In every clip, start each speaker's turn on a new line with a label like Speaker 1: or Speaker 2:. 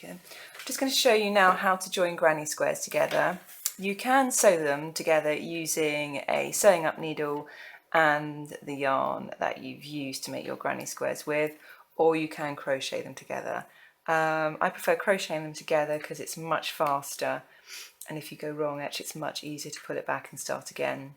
Speaker 1: I'm just going to show you now how to join granny squares together. You can sew them together using a sewing up needle and the yarn that you've used to make your granny squares with, or you can crochet them together. I prefer crocheting them together because it's much faster, and if you go wrong, actually it's much easier to put it back and start again.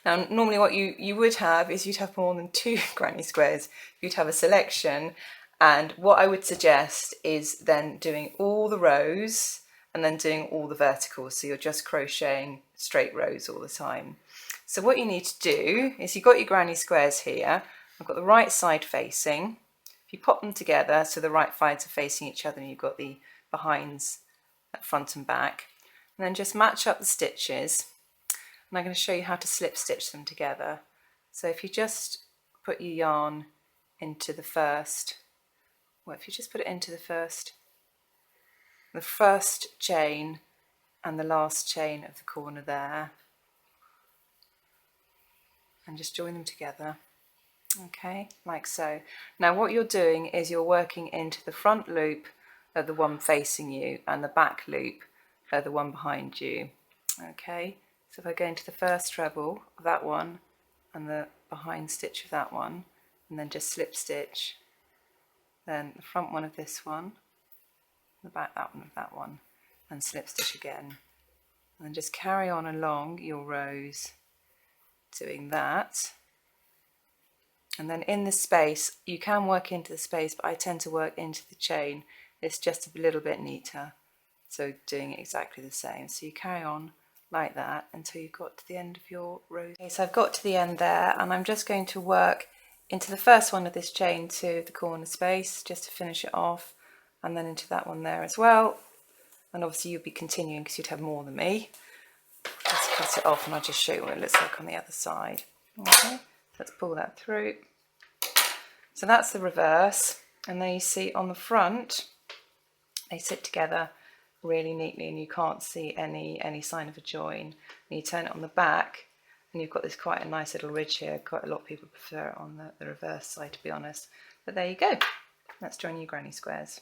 Speaker 1: Now normally what you would have is you'd have more than 2 granny squares. You'd have a selection, and what I would suggest is then doing all the rows and then doing all the verticals, so you're just crocheting straight rows all the time. So what you need to do is you've got your granny squares here. I've got the right side facing. If you pop them together so the right sides are facing each other and you've got the behinds at front and back, and then just match up the stitches. And I'm going to show you how to slip stitch them together. So if you just put your yarn into the first, well, if you just put it into the first chain and the last chain of the corner there, and just join them together, okay, like so. Now what you're doing is you're working into the front loop of the one facing you and the back loop of the one behind you, okay. So if I go into the first treble of that one and the behind stitch of that one, and then just slip stitch, then the front one of this one, the back that one of that one, and slip stitch again, and then just carry on along your rows doing that. And then in the space, you can work into the space, but I tend to work into the chain. It's just a little bit neater, so doing exactly the same. So you carry on like that until you've got to the end of your row. Okay, so I've got to the end there, and I'm just going to work into the first one of this chain to the corner space just to finish it off, and then into that one there as well. And obviously you'll be continuing because you'd have more than me. Let's cut it off and I'll just show you what it looks like on the other side. Okay, let's pull that through. So that's the reverse, and there you see on the front they sit together really neatly and you can't see any sign of a join. And you turn it on the back and you've got this quite a nice little ridge here. Quite a lot of people prefer it on the reverse side, to be honest. But there you go. Let's join your granny squares.